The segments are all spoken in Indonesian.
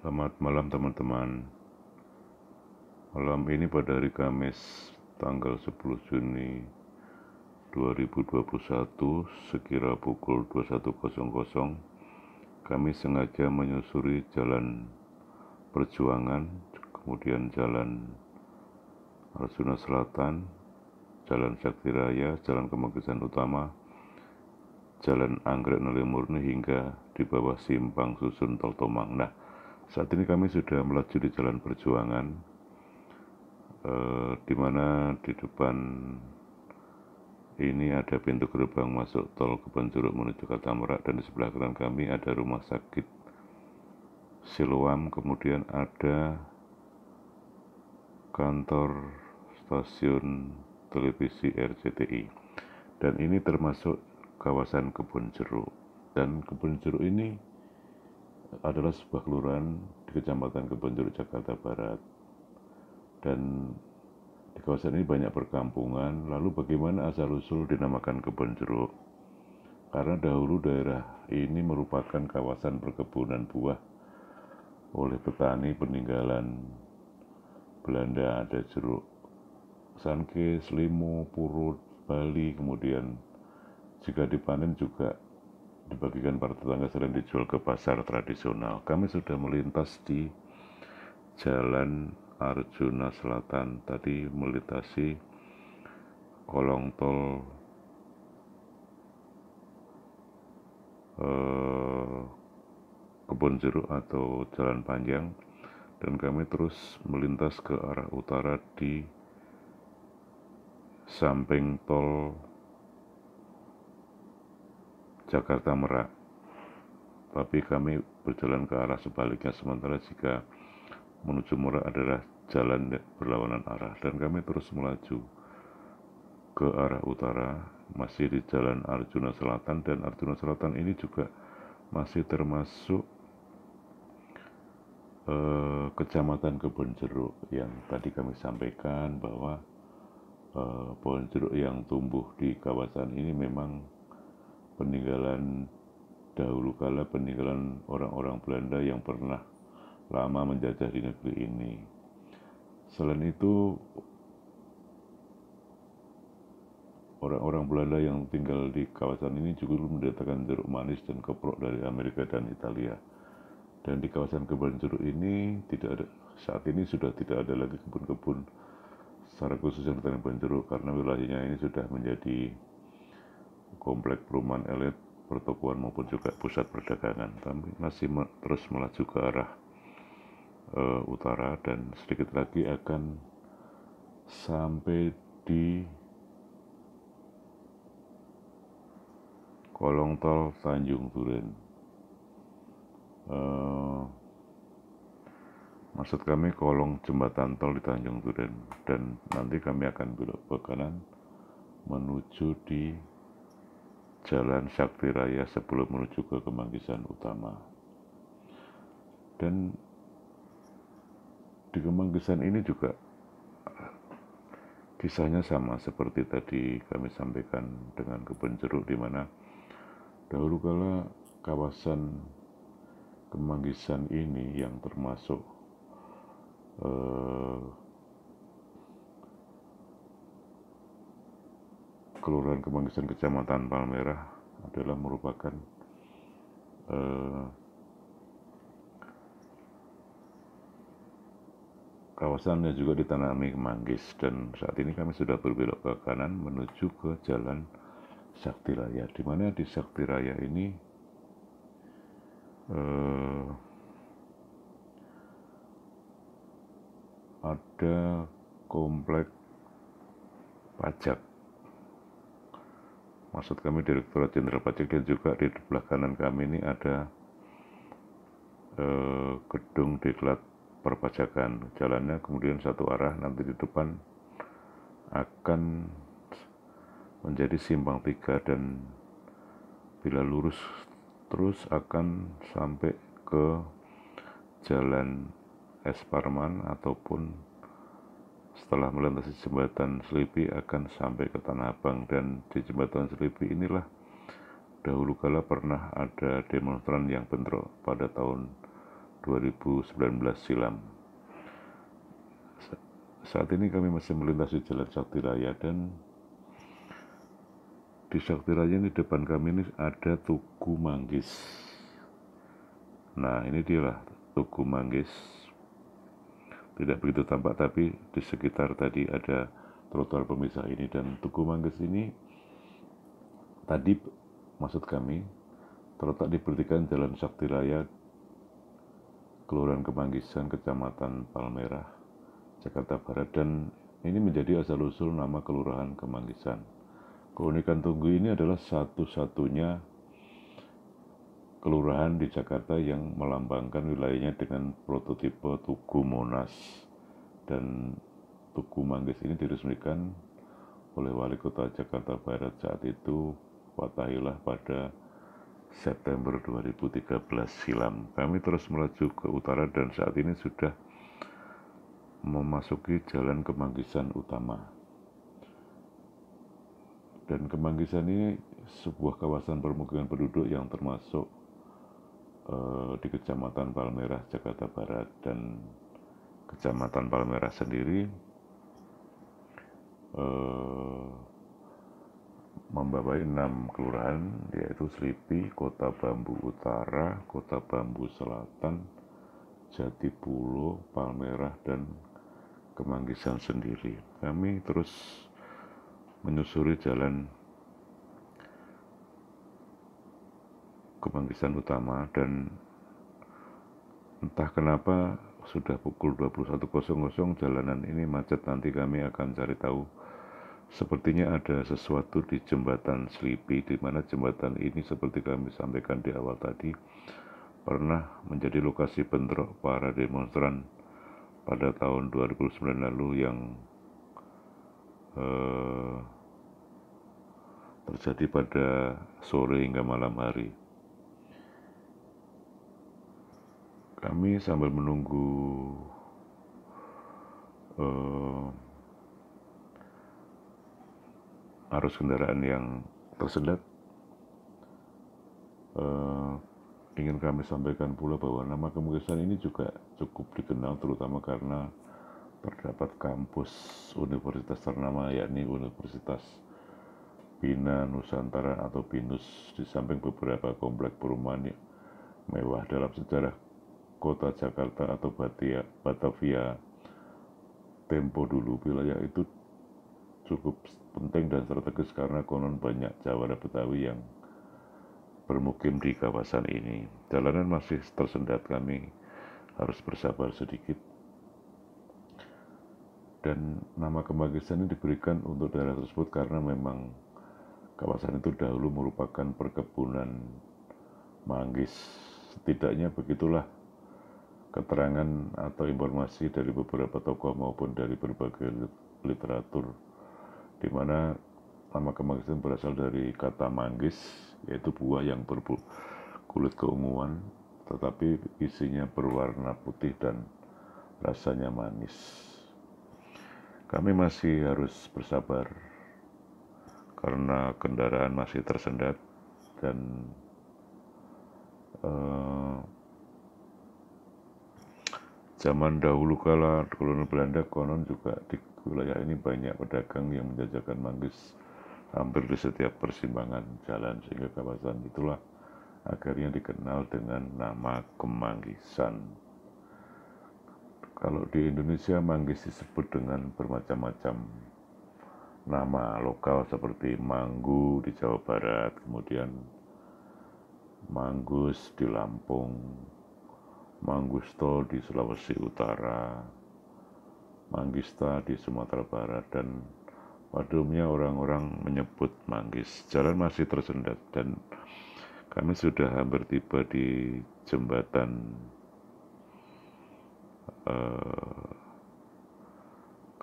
Selamat malam teman-teman. Malam ini pada hari Kamis tanggal 10 Juni 2021 sekira pukul 21.00 kami sengaja menyusuri jalan Perjuangan, kemudian jalan Arjuna Selatan, jalan Sakti Raya, jalan Kemanggisan Utama, jalan Anggrek Nelimurni hingga di bawah simpang susun Tol Tomang. Nah, saat ini kami sudah melaju di jalan Perjuangan, di mana di depan ini ada pintu gerbang masuk tol Kebonjeruk menuju Kota Merak, dan di sebelah kanan kami ada rumah sakit Siloam, kemudian ada kantor stasiun televisi RCTI, dan ini termasuk kawasan Kebonjeruk. Dan Kebonjeruk ini adalah sebuah kelurahan di Kecamatan Kebonjeruk, Jakarta Barat. Dan di kawasan ini banyak perkampungan. Lalu bagaimana asal-usul dinamakan Kebonjeruk? Karena dahulu daerah ini merupakan kawasan perkebunan buah oleh petani peninggalan Belanda. Ada jeruk Sangke, Selimo, Purut, Bali. Kemudian jika dipanen juga dibagikan para tetangga selain dijual ke pasar tradisional. Kami sudah melintas di jalan Arjuna Selatan, tadi melintasi kolong tol Kebonjeruk atau Jalan Panjang, dan kami terus melintas ke arah utara di samping tol Jakarta Merak. Tapi kami berjalan ke arah sebaliknya, sementara jika menuju Merak adalah jalan berlawanan arah, dan kami terus melaju ke arah utara, masih di jalan Arjuna Selatan. Dan Arjuna Selatan ini juga masih termasuk Kecamatan Kebonjeruk, yang tadi kami sampaikan bahwa pohon jeruk yang tumbuh di kawasan ini memang peninggalan dahulu kala, peninggalan orang-orang Belanda yang pernah lama menjajah di negeri ini. Selain itu, orang-orang Belanda yang tinggal di kawasan ini juga mendatangkan jeruk manis dan keprok dari Amerika dan Italia. Dan di kawasan Kebonjeruk ini saat ini sudah tidak ada lagi kebun-kebun secara khusus yang bertanian Kebonjeruk, karena wilayahnya ini sudah menjadi komplek perumahan elit, pertokoan maupun juga pusat perdagangan. Tapi masih terus melaju ke arah utara, dan sedikit lagi akan sampai di kolong tol Tanjung Duren. Maksud kami kolong jembatan tol di Tanjung Duren, dan nanti kami akan belok ke kanan menuju di Jalan Sakti Raya sebelum menuju ke Kemanggisan Utama. Dan di Kemanggisan ini juga kisahnya sama seperti tadi kami sampaikan dengan Kebonjeruk, di mana dahulu kala kawasan Kemanggisan ini yang termasuk Kelurahan Kemanggisan Kecamatan Palmerah adalah merupakan kawasan yang juga ditanami manggis. Dan saat ini kami sudah berbelok ke kanan menuju ke Jalan Sakti Raya, di mana di Sakti Raya ini ada komplek pajak, maksud kami Direktorat Jenderal Pajak, dan juga di sebelah kanan kami ini ada gedung diklat perpajakan. Jalannya kemudian satu arah, nanti di depan akan menjadi simpang 3, dan bila lurus terus akan sampai ke Jalan Es Parman, ataupun setelah melintasi jembatan Selipi akan sampai ke Tanah Abang. Dan di jembatan Selipi inilah dahulu kala pernah ada demonstran yang bentrok pada tahun 2019 silam. Saat ini kami masih melintasi Jalan Sakti Raya, dan di Sakti Raya ini depan kami ini ada Tugu Manggis. Nah, ini dialah Tugu Manggis. Tidak begitu tampak, tapi di sekitar tadi ada trotoar pemisah ini. Dan Tugu Manggis ini tadi maksud kami terletak di pertigaan Jalan Sakti Raya, Kelurahan Kemanggisan, Kecamatan Palmerah, Jakarta Barat, dan ini menjadi asal-usul nama Kelurahan Kemanggisan. Keunikan Tugu ini adalah satu-satunya kelurahan di Jakarta yang melambangkan wilayahnya dengan prototipe Tugu Monas, dan Tugu Manggis ini diresmikan oleh Wali Kota Jakarta Barat saat itu, Fatahillah, pada September 2013 silam. Kami terus melaju ke utara dan saat ini sudah memasuki Jalan Kemanggisan Utama. Dan Kemanggisan ini sebuah kawasan permukiman penduduk yang termasuk di Kecamatan Palmerah, Jakarta Barat. Dan Kecamatan Palmerah sendiri membawai 6 kelurahan, yaitu Selipi, Kota Bambu Utara, Kota Bambu Selatan, Jatipulo, Palmerah, dan Kemanggisan sendiri. Kami terus menyusuri jalan Kemanggisan Utama, dan entah kenapa sudah pukul 21.00 jalanan ini macet. Nanti kami akan cari tahu. Sepertinya ada sesuatu di jembatan Selipi, di mana jembatan ini seperti kami sampaikan di awal tadi pernah menjadi lokasi bentrok para demonstran pada tahun 2009 lalu yang terjadi pada sore hingga malam hari. Kami sambil menunggu arus kendaraan yang tersendat, ingin kami sampaikan pula bahwa nama Kemanggisan ini juga cukup dikenal, terutama karena terdapat kampus universitas ternama, yakni Universitas Bina Nusantara atau BINUS, di samping beberapa komplek perumahan mewah. Dalam sejarah kota Jakarta atau Batavia tempo dulu, wilayah itu cukup penting dan strategis karena konon banyak Jawara Betawi yang bermukim di kawasan ini. Jalanan masih tersendat, kami harus bersabar sedikit. Dan nama Kemanggisan ini diberikan untuk daerah tersebut karena memang kawasan itu dahulu merupakan perkebunan manggis. Setidaknya begitulah keterangan atau informasi dari beberapa tokoh maupun dari berbagai literatur, di mana nama Kemanggisan berasal dari kata manggis, yaitu buah yang berkulit keunguan tetapi isinya berwarna putih dan rasanya manis. Kami masih harus bersabar karena kendaraan masih tersendat, dan zaman dahulu kala kolonial Belanda konon juga di wilayah ini banyak pedagang yang menjajakan manggis hampir di setiap persimpangan jalan, sehingga kawasan itulah akhirnya dikenal dengan nama Kemanggisan. Kalau di Indonesia manggis disebut dengan bermacam-macam nama lokal seperti Manggu di Jawa Barat, kemudian Manggus di Lampung, Mangusto di Sulawesi Utara, Manggista di Sumatera Barat, dan pada umumnya orang-orang menyebut manggis. Jalan masih tersendat dan kami sudah hampir tiba di jembatan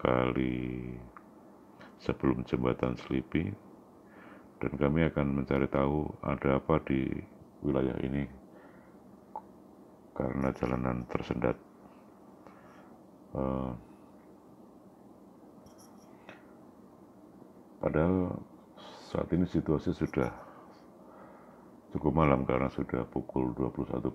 kali sebelum jembatan Selipi, dan kami akan mencari tahu ada apa di wilayah ini karena jalanan tersendat. Padahal saat ini situasi sudah cukup malam karena sudah pukul 21.00.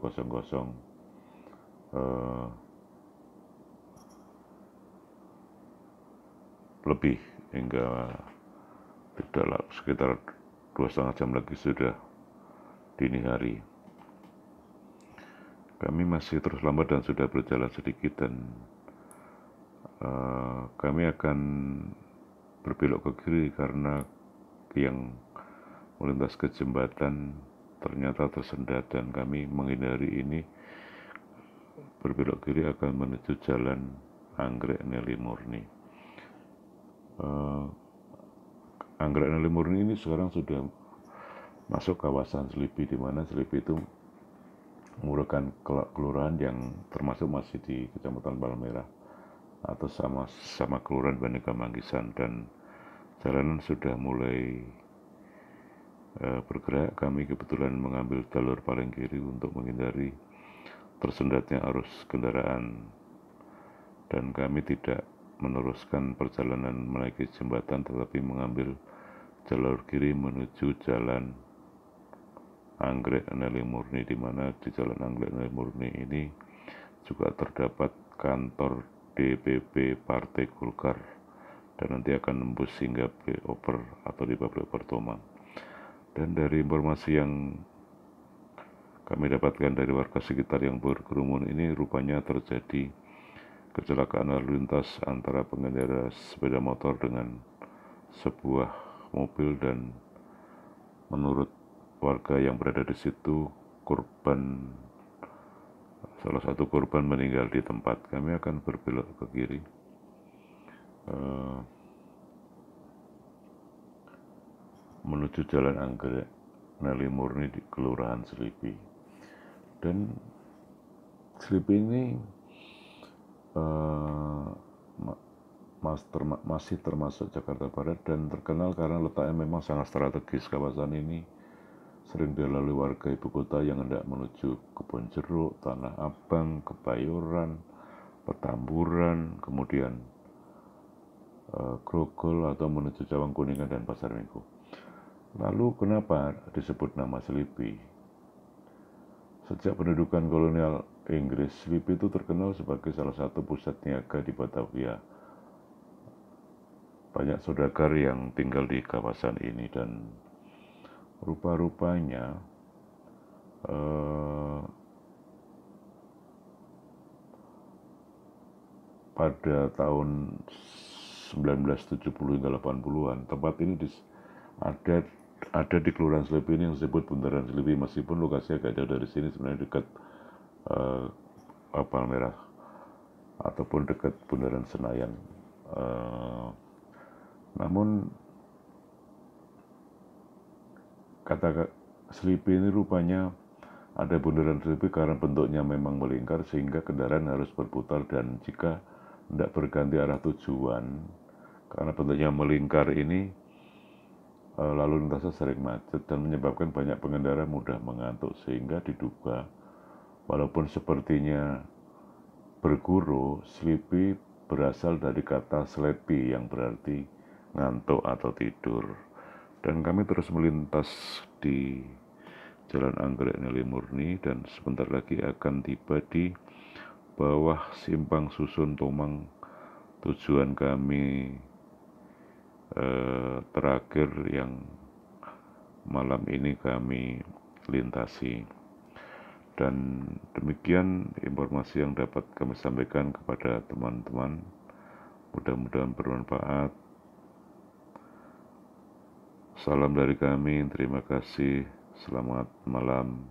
lebih, hingga tidak sekitar 2,5 jam lagi sudah dini hari. Kami masih terus lambat dan sudah berjalan sedikit, dan kami akan berbelok ke kiri karena yang melintas ke jembatan ternyata tersendat, dan kami menghindari ini berbelok kiri akan menuju jalan Anggrek Neli Murni. Anggrek Neli Murni ini sekarang sudah masuk kawasan Selipi, di mana Selipi itu merupakan kelurahan yang termasuk masih di Kecamatan Palmerah atau sama kelurahan Bandika Manggisan, dan jalanan sudah mulai bergerak. Kami kebetulan mengambil jalur paling kiri untuk menghindari tersendatnya arus kendaraan, dan kami tidak meneruskan perjalanan menaiki jembatan tetapi mengambil jalur kiri menuju jalan Anggrek Neli Murni, di mana di jalan Anggrek Neli Murni ini juga terdapat kantor DPP Partai Golkar, dan nanti akan nembus hingga Oper atau di pabrik Pertomang. Dan dari informasi yang kami dapatkan dari warga sekitar yang berkerumun ini, rupanya terjadi kecelakaan lalu lintas antara pengendara sepeda motor dengan sebuah mobil, dan menurut warga yang berada di situ, salah satu korban meninggal di tempat. Kami akan berbelok ke kiri menuju jalan Anggrek Neli Murni di Kelurahan Selipi. Dan Selipi ini masih termasuk Jakarta Barat dan terkenal karena letaknya memang sangat strategis. Kawasan ini sering dilalui warga ibu kota yang hendak menuju Kebonjeruk, Tanah Abang, Kebayoran, Petamburan, kemudian Grogol atau menuju Cawang Kuningan dan Pasar Minggu. Lalu kenapa disebut nama Selipi? Sejak pendudukan kolonial Inggris, Selipi itu terkenal sebagai salah satu pusat niaga di Batavia. Banyak saudagar yang tinggal di kawasan ini, dan rupa-rupanya pada tahun 1970 hingga 80-an, tempat ini ada di Kelurahan Selipi ini yang disebut Bundaran Selipi, meskipun lokasinya agak jauh dari sini, sebenarnya dekat Palmerah ataupun dekat Bundaran Senayan. Namun kata Selipi ini rupanya ada Bundaran Selipi karena bentuknya memang melingkar, sehingga kendaraan harus berputar, dan jika tidak berganti arah tujuan karena bentuknya melingkar ini, lalu lintasnya sering macet dan menyebabkan banyak pengendara mudah mengantuk, sehingga diduga walaupun sepertinya berguru, Selipi berasal dari kata slepi yang berarti ngantuk atau tidur. Dan kami terus melintas di Jalan Anggrek Neli Murni, dan sebentar lagi akan tiba di bawah Simpang Susun Tomang, tujuan kami terakhir yang malam ini kami lintasi. Dan demikian informasi yang dapat kami sampaikan kepada teman-teman, mudah-mudahan bermanfaat. Salam dari kami, terima kasih, selamat malam.